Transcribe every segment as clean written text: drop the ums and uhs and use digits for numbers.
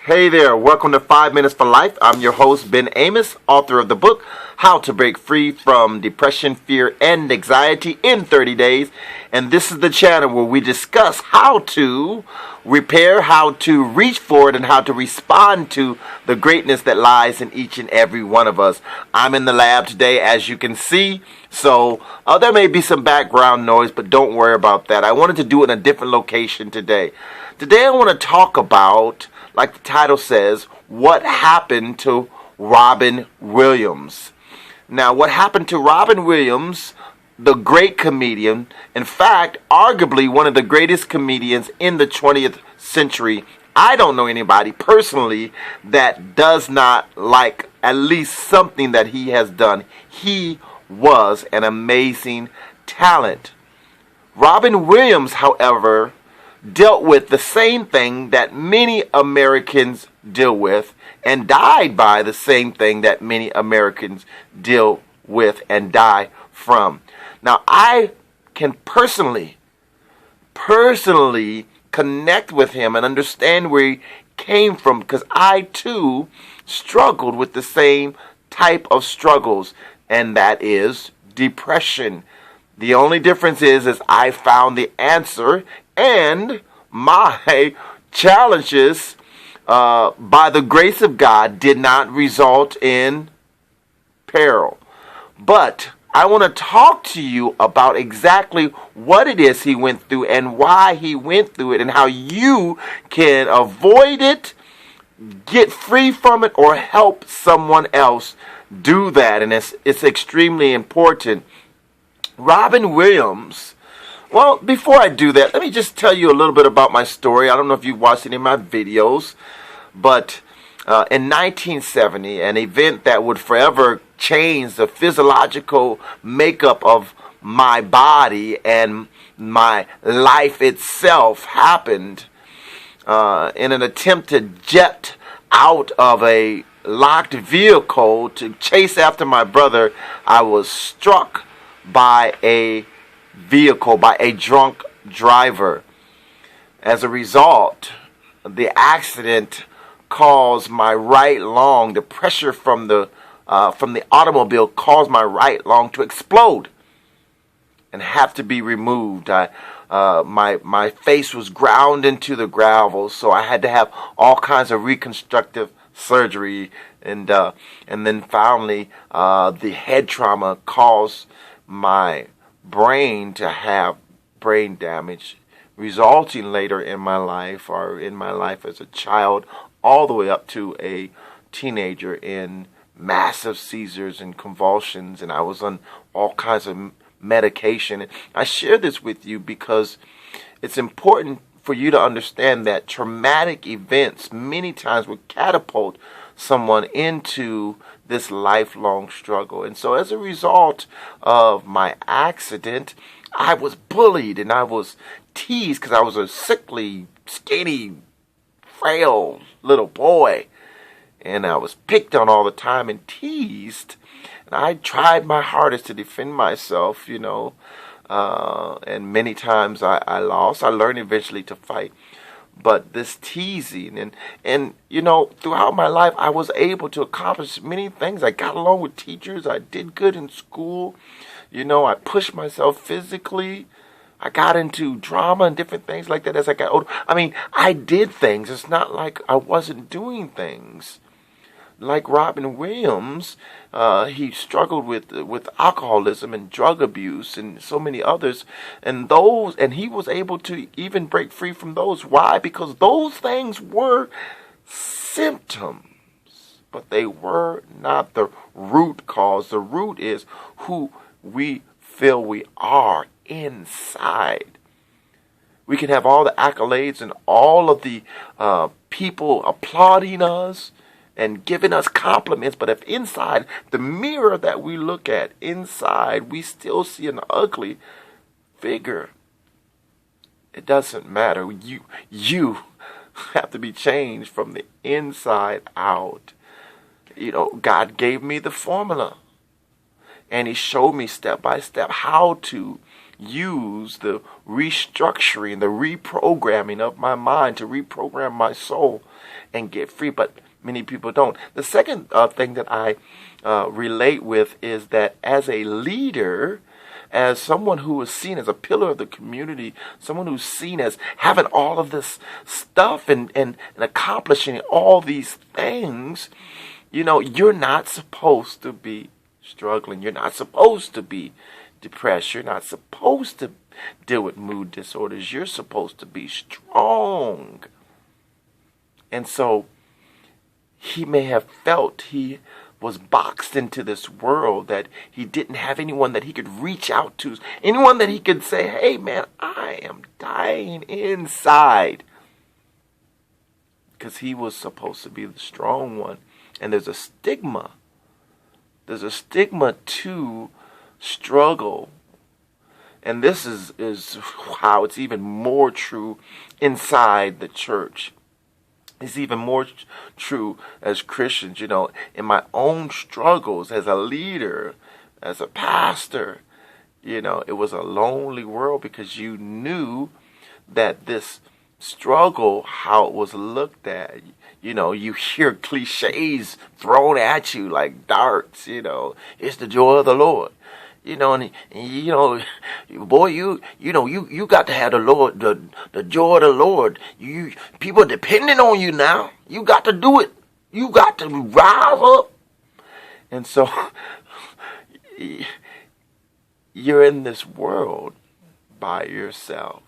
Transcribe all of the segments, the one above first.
Hey there, welcome to 5 Minutes for Life. I'm your host, Ben Amos, author of the book, How to Break Free from Depression, Fear, and Anxiety in 30 Days. And this is the channel where we discuss how to repair, how to reach forward, and how to respond to the greatness that lies in each and every one of us. I'm in the lab today, as you can see, so there may be some background noise, but don't worry about that. I wanted to do it in a different location today. Today I want to talk about, like the title says, what happened to Robin Williams. Now, what happened to Robin Williams, the great comedian, in fact, arguably one of the greatest comedians in the 20th century. I don't know anybody personally that does not like at least something that he has done. He was an amazing talent. Robin Williams, however, dealt with the same thing that many Americans deal with and died by the same thing that many Americans deal with and die from. Now, I can personally connect with him and understand where he came from, because I too struggled with the same type of struggles, and that is depression. The only difference is I found the answer, and my challenges, by the grace of God, did not result in peril. But I want to talk to you about exactly what it is he went through and why he went through it and how you can avoid it, get free from it, or help someone else do that. And it's extremely important. Robin Williams. Well, before I do that, let me just tell you a little bit about my story. I don't know if you've watched any of my videos, but in 1970, an event that would forever change the physiological makeup of my body and my life itself happened in an attempt to jet out of a locked vehicle to chase after my brother. I was struck by a vehicle, by a drunk driver. As a result, the accident caused my right lung, the pressure from the automobile caused my right lung to explode and have to be removed. My face was ground into the gravel, so I had to have all kinds of reconstructive surgery, and then finally the head trauma caused my brain to have brain damage, resulting later in my life, or in my life as a child, all the way up to a teenager, in massive seizures and convulsions, and I was on all kinds of medication. And I share this with you because it's important for you to understand that traumatic events many times will catapult someone into this lifelong struggle. And so as a result of my accident, I was bullied and I was teased because I was a sickly, skinny, frail little boy. And I was picked on all the time and teased. And I tried my hardest to defend myself, and many times I lost. I learned eventually to fight. But this teasing and throughout my life, I was able to accomplish many things. I got along with teachers. I did good in school. I pushed myself physically. I got into drama and different things like that as I got older. I mean, I did things. It's not like I wasn't doing things. Like Robin Williams, he struggled with alcoholism and drug abuse and so many others, and he was able to even break free from those. Why? Because those things were symptoms, but they were not the root cause. The root is who we feel we are inside. We can have all the accolades and all of the people applauding us and giving us compliments, but if inside the mirror that we look at inside, we still see an ugly figure, it doesn't matter. You have to be changed from the inside out. God gave me the formula, and he showed me step by step how to use the restructuring, the reprogramming of my mind to reprogram my soul. and get free, but many people don't. The second thing that I relate with is that as a leader, as someone who is seen as a pillar of the community, someone who's seen as having all of this stuff and accomplishing all these things, you're not supposed to be struggling. You're not supposed to be depressed. You're not supposed to deal with mood disorders. You're supposed to be strong. And so he may have felt he was boxed into this world, that he didn't have anyone that he could reach out to, anyone that he could say, hey man, I am dying inside. Because he was supposed to be the strong one. And there's a stigma. There's a stigma to struggle. And this is how it's even more true inside the church. It's even more true as Christians. In my own struggles as a leader, as a pastor, it was a lonely world, because you knew that this struggle, how it was looked at. You hear cliches thrown at you like darts. It's the joy of the Lord. Boy, you got to have the Lord, the joy of the Lord. People depending on you now. You got to do it. You got to rise up. And so you're in this world by yourself.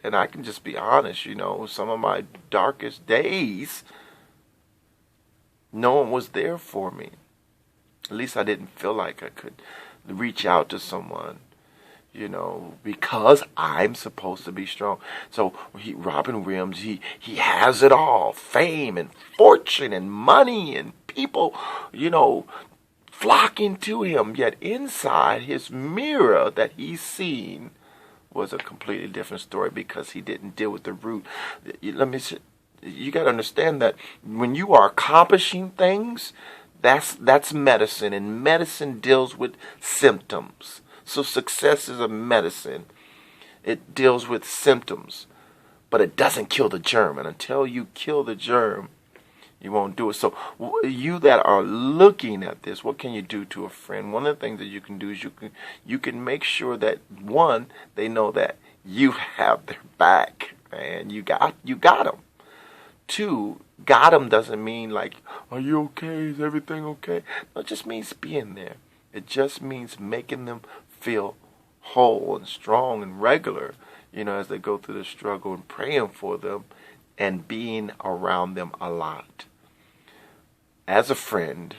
And I can just be honest, some of my darkest days, no one was there for me. At least I didn't feel like I could reach out to someone, because I'm supposed to be strong. So Robin Williams, he has it all: fame and fortune and money and people, flocking to him. Yet inside his mirror that he's seen was a completely different story, because he didn't deal with the root. You got to understand that when you are accomplishing things, that's medicine, and medicine deals with symptoms. So success is a medicine. It deals with symptoms, but it doesn't kill the germ. And until you kill the germ, you won't do it. So you that are looking at this, what can you do to a friend? One of the things that you can do is you can make sure that, one, they know that you have their back, and you got them. Two, got them doesn't mean like, are you okay? Is everything okay? No, it just means being there. It just means making them feel whole and strong and regular, as they go through the struggle, and praying for them and being around them a lot. As a friend,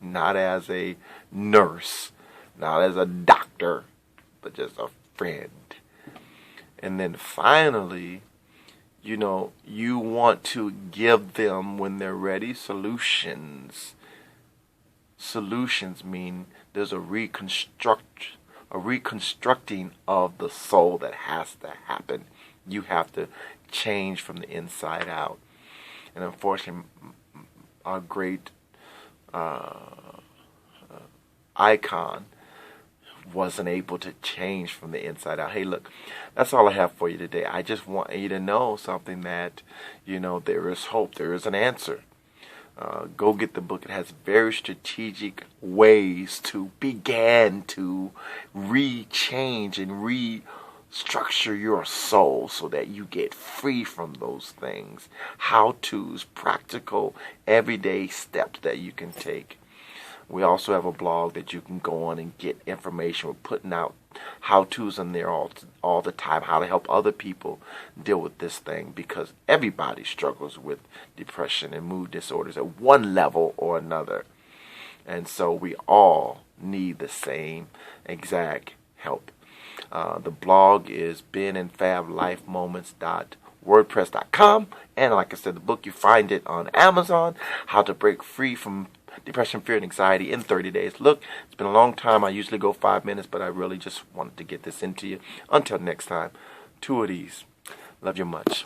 not as a nurse, not as a doctor, but just a friend. And then finally, you want to give them, when they're ready, solutions. Solutions mean there's a reconstructing of the soul that has to happen. You have to change from the inside out. And unfortunately, our great icon wasn't able to change from the inside out. Hey, look, that's all I have for you today. I just want you to know something, that, there is hope. There is an answer. Go get the book. It has very strategic ways to begin to re-change and restructure your soul so that you get free from those things. How-tos, practical, everyday steps that you can take. We also have a blog that you can go on and get information. We're putting out how-tos in there all the time, how to help other people deal with this thing, because everybody struggles with depression and mood disorders at one level or another. And so we all need the same exact help. The blog is benandfavlifemoments.wordpress.com. And like I said, the book, you find it on Amazon, How to Break Free from Depression, Fear, and Anxiety in 30 Days. Look, it's been a long time. I usually go 5 minutes, but I really just wanted to get this into you. Until next time, two of these. Love you much.